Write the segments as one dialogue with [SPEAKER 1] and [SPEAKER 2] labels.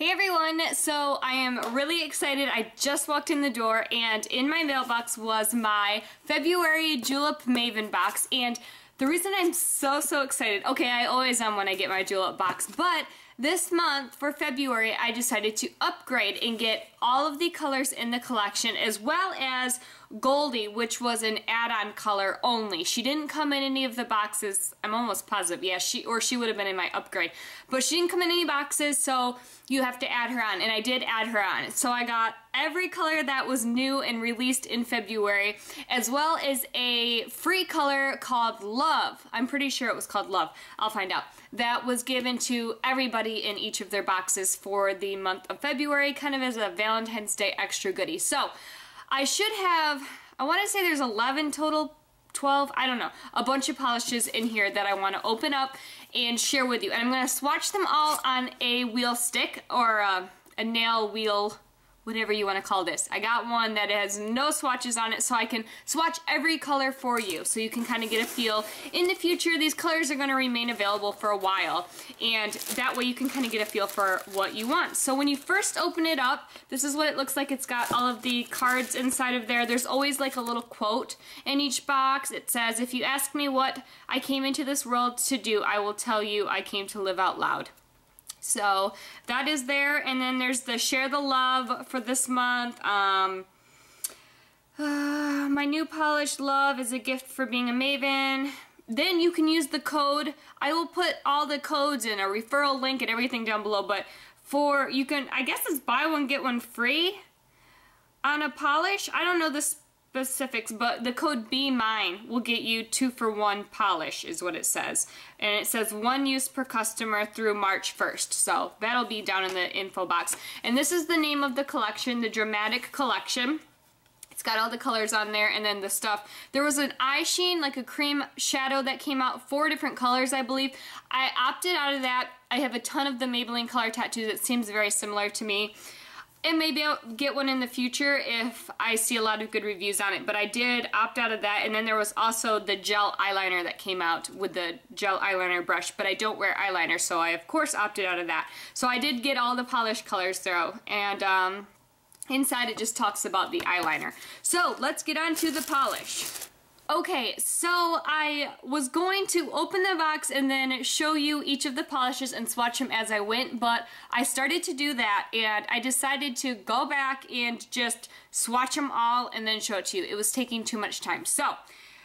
[SPEAKER 1] Hey everyone, so I am really excited. I just walked in the door and in my mailbox was my February Julep Maven box, and the reason I'm so excited, okay, I always am when I get my Julep box, but this month for February I decided to upgrade and get all of the colors in the collection as well as Goldie, which was an add-on color only. She didn't come in any of the boxes. I'm almost positive. Yeah, she would have been in my upgrade. But she didn't come in any boxes, so you have to add her on. And I did add her on. So I got every color that was new and released in February, as well as a free color called Love. I'm pretty sure it was called Love. I'll find out. That was given to everybody in each of their boxes for the month of February, kind of as a Valentine's Day extra goodie. So I should have, I want to say there's 11 total, 12, I don't know, a bunch of polishes in here that I want to open up and share with you. And I'm going to swatch them all on a wheel stick or a nail wheel, whatever you want to call this. I got one that has no swatches on it, so I can swatch every color for you so you can kind of get a feel. In the future, these colors are going to remain available for a while, and that way you can kind of get a feel for what you want. So when you first open it up, this is what it looks like. It's got all of the cards inside of there. There's always like a little quote in each box. It says, "If you ask me what I came into this world to do, I will tell you I came to live out loud." So that is there, and then there's the Share the Love for this month. My new polished love is a gift for being a maven. Then you can use the code. I will put all the codes in a referral link and everything down below, but for, you can, I guess it's buy one get one free on a polish. I don't know the specifics, but the code BEMINE will get you 2-for-1 polish is what it says. And it says 1 use per customer through March 1st. So that'll be down in the info box. And this is the name of the collection, the Dramatic Collection. It's got all the colors on there and then the stuff. There was an eye sheen, like a cream shadow that came out, 4 different colors I believe. I opted out of that. I have a ton of the Maybelline color tattoos. It seems very similar to me. And maybe I'll get one in the future if I see a lot of good reviews on it. But I did opt out of that. And then there was also the gel eyeliner that came out with the gel eyeliner brush. But I don't wear eyeliner, so I of course opted out of that. So I did get all the polished colors though. And inside it just talks about the eyeliner. So let's get on to the polish. Okay, so I was going to open the box and then show you each of the polishes and swatch them as I went, but I started to do that and I decided to go back and just swatch them all and then show it to you. It was taking too much time. So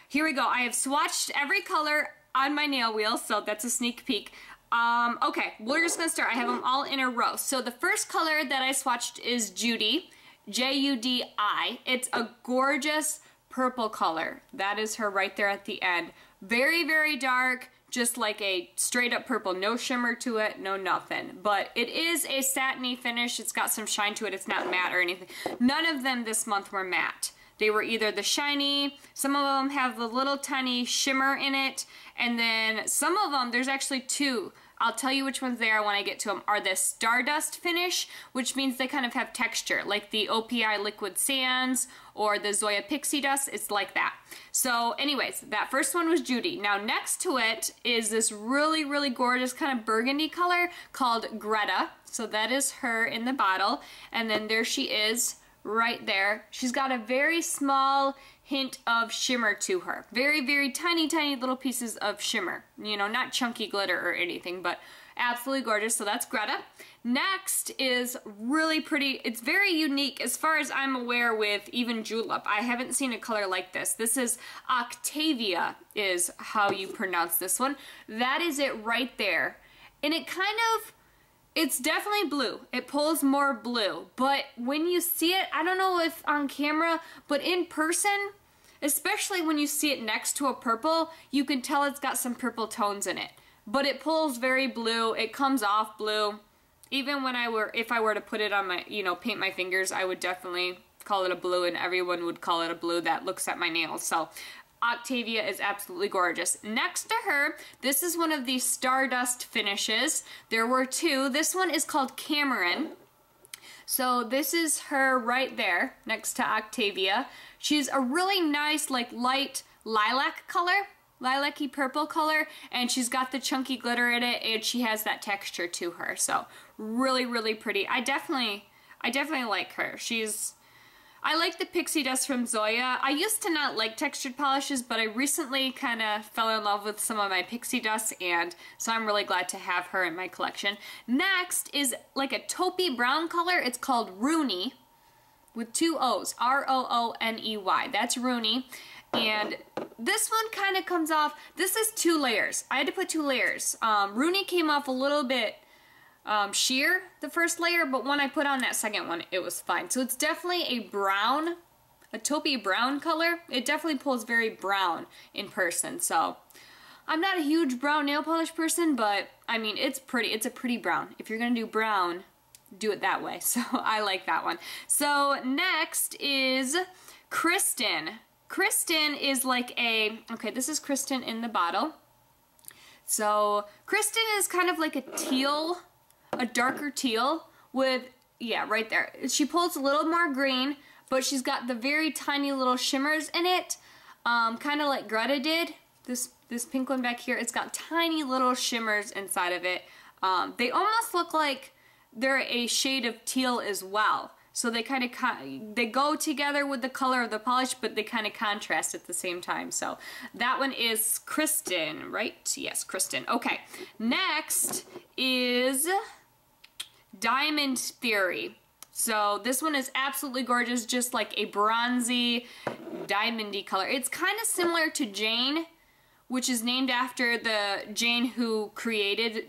[SPEAKER 1] here we go. I have swatched every color on my nail wheel, so that's a sneak peek. Okay, we're just gonna start. I have them all in a row. So the first color that I swatched is Judy, J-U-D-I. It's a gorgeous purple color. That is her right there at the end. Very dark, just like a straight up purple. No shimmer to it, no nothing. But it is a satiny finish. It's got some shine to it. It's not matte or anything. None of them this month were matte. They were either the shiny, some of them have the little tiny shimmer in it, and then some of them, there's actually 2. I'll tell you which ones they are when I get to them, are the Stardust finish, which means they kind of have texture, like the OPI Liquid Sands or the Zoya Pixie Dust. It's like that. So anyways, that first one was Judy. Now next to it is this really gorgeous kind of burgundy color called Greta. So that is her in the bottle. And then there she is right there. She's got a very small hint of shimmer to her. Very tiny little pieces of shimmer. You know, not chunky glitter or anything, but absolutely gorgeous. So that's Greta. Next is really pretty. It's very unique as far as I'm aware with even Julep. I haven't seen a color like this. This is Octavia is how you pronounce this one. That is it right there. And it kind of, it's definitely blue. It pulls more blue. But when you see it, I don't know if on camera, but in person, especially when you see it next to a purple, you can tell it's got some purple tones in it. But it pulls very blue. It comes off blue. Even when if I were to put it on my, you know, paint my fingers, I would definitely call it a blue and everyone would call it a blue that looks at my nails. So Octavia is absolutely gorgeous. Next to her, this is one of the Stardust finishes. There were 2. This one is called Cameron. So this is her right there next to Octavia. She's a really nice, like light lilac color. lilac-y purple color, and she's got the chunky glitter in it, and she has that texture to her. So really, really pretty. I definitely like her. I like the pixie dust from Zoya. I used to not like textured polishes, but I recently kind of fell in love with some of my pixie dust, and so I'm really glad to have her in my collection. Next is like a taupey brown color. It's called Rooney with 2 O's, R-O-O-N-E-Y. That's Rooney. And this one kind of comes off, this is 2 layers. I had to put 2 layers. Rooney came off a little bit sheer, the first layer, but when I put on that second one, it was fine. So it's definitely a brown, a taupey brown color. It definitely pulls very brown in person. So I'm not a huge brown nail polish person, but I mean, it's pretty. It's a pretty brown. If you're gonna do brown, do it that way. So I like that one. So next is Kristen. Kristen is like a, okay, this is Kristen in the bottle. So Kristen is kind of like a teal, a darker teal with, yeah, right there. She pulls a little more green, but she's got the very tiny little shimmers in it, kind of like Greta did. This pink one back here, it's got tiny little shimmers inside of it. They almost look like they're a shade of teal as well. So they kind of, they go together with the color of the polish, but they kind of contrast at the same time. So that one is Kristen, right? Yes, Kristen. Okay, next is Diamond Theory. So this one is absolutely gorgeous, just like a bronzy, diamondy color. It's kind of similar to Jane, which is named after the Jane who created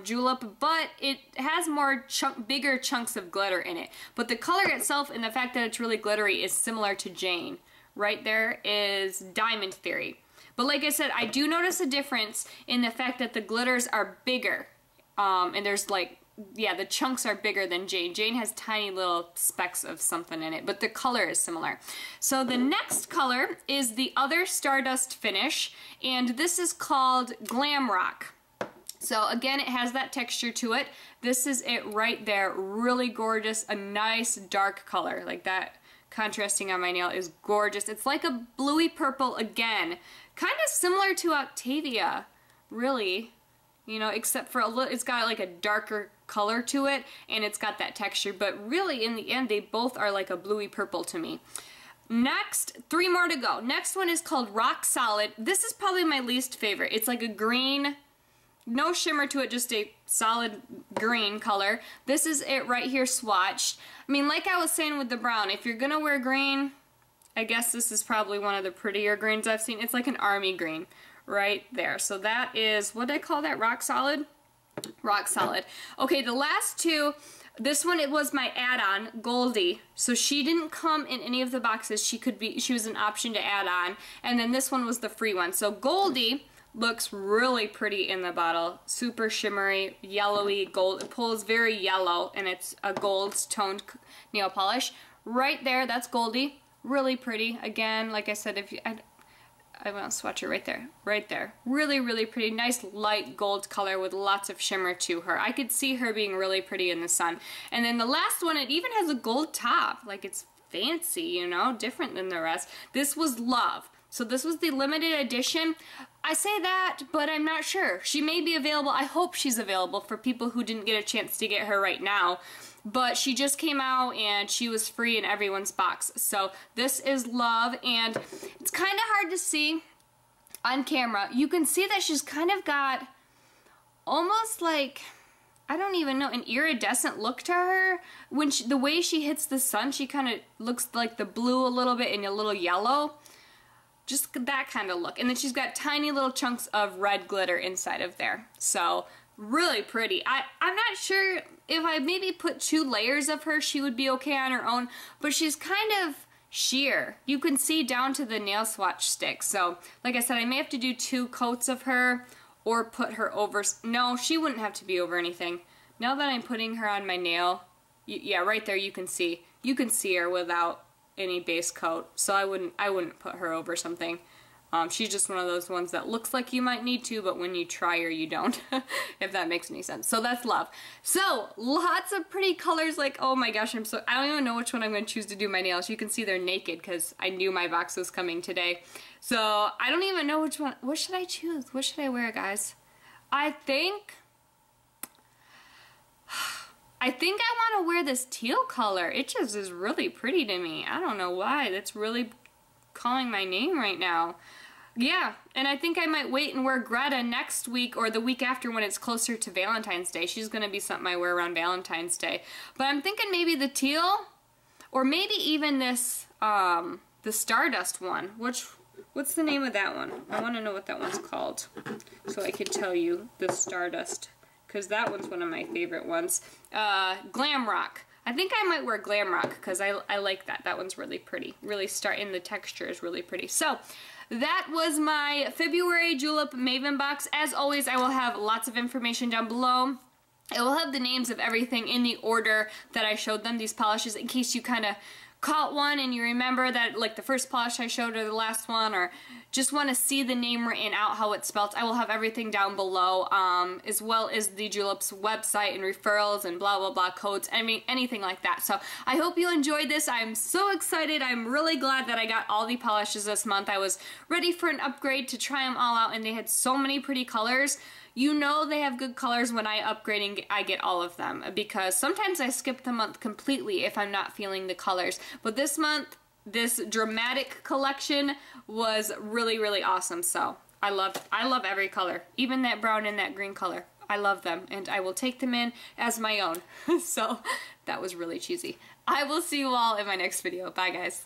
[SPEAKER 1] Julep, but it has more bigger chunks of glitter in it. But the color itself and the fact that it's really glittery is similar to Jane. Right there is Diamond Theory. But like I said, I do notice a difference in the fact that the glitters are bigger. And there's like, yeah, the chunks are bigger than Jane. Jane has tiny little specks of something in it, but the color is similar. So the next color is the other Stardust finish, and this is called Glam Rock. So again, it has that texture to it. This is it right there. Really gorgeous, a nice dark color. Like that contrasting on my nail is gorgeous. It's like a bluey purple again. Kind of similar to Octavia, really. You know, except for a little, it's got like a darker color to it, and it's got that texture, but really in the end they both are like a bluey purple to me. Next, 3 more to go. Next one is called Rock Solid. This is probably my least favorite. It's like a green, no shimmer to it, just a solid green color. This is it right here swatched. I mean, like I was saying with the brown, if you're gonna wear green, I guess this is probably one of the prettier greens I've seen. It's like an army green right there. So that is, what did I call that, Rock Solid? Rock Solid. Okay, the last 2, this one, it was my add-on, Goldie. So she didn't come in any of the boxes. She was an option to add on. And then this one was the free one. So Goldie looks really pretty in the bottle. Super shimmery, yellowy gold. It pulls very yellow, and it's a gold toned nail polish. Right there, that's Goldie. Really pretty. Again, like I said, if you, I want to swatch it right there. Right there. Really, really pretty. Nice light gold color with lots of shimmer to her. I could see her being really pretty in the sun. And then the last one, it even has a gold top. Like, it's fancy, you know, different than the rest. This was Love. So this was the limited edition. I say that, but I'm not sure. She may be available. I hope she's available for people who didn't get a chance to get her right now. But she just came out and she was free in everyone's box. So this is Love, and it's kind of hard to see on camera. You can see that she's kind of got almost like, I don't even know, an iridescent look to her. When the way she hits the sun, she kind of looks like the blue a little bit and a little yellow. Just that kind of look. And then she's got tiny little chunks of red glitter inside of there. So really pretty. I'm not sure if I maybe put 2 layers of her, she would be okay on her own, but she's kind of sheer. You can see down to the nail swatch stick. So like I said, I may have to do 2 coats of her or put her over. No, she wouldn't have to be over anything. Now that I'm putting her on my nail, yeah, right there you can see her without any base coat. So I wouldn't put her over something. She's just one of those ones that looks like you might need to, but when you try her, you don't, if that makes any sense. So that's love. So lots of pretty colors, like, oh my gosh, I don't even know which one I'm going to choose to do my nails. You can see they're naked because I knew my box was coming today. So I don't even know which one. What should I choose? What should I wear, guys? I think I want to wear this teal color. It just is really pretty to me. I don't know why. That's really calling my name right now. Yeah, and I think I might wait and wear Greta next week or the week after when it's closer to Valentine's Day. She's going to be something I wear around Valentine's Day. But I'm thinking maybe the teal or maybe even this, the Stardust one. What's the name of that one? I want to know what that one's called so I can tell you the Stardust, because that one's one of my favorite ones. Glam Rock. I think I might wear Glam Rock because I like that. That one's really pretty. Really in the texture is really pretty. So that was my February Julep Maven box. As always, I will have lots of information down below. I will have the names of everything in the order that I showed them, these polishes, in case you kind of caught one and you remember that, like, the first polish I showed or the last one, or just want to see the name written out, how it's spelled. I will have everything down below, as well as the Julep's website and referrals and blah blah blah codes, I mean anything like that. So I hope you enjoyed this. I'm so excited. I'm really glad that I got all the polishes this month. I was ready for an upgrade to try them all out, and they had so many pretty colors. You know they have good colors when I upgrade and I get all of them, because sometimes I skip the month completely if I'm not feeling the colors. But this month, this dramatic collection was really, really awesome. So I love every color, even that brown and that green color. I love them, and I will take them in as my own. So that was really cheesy. I will see you all in my next video. Bye, guys.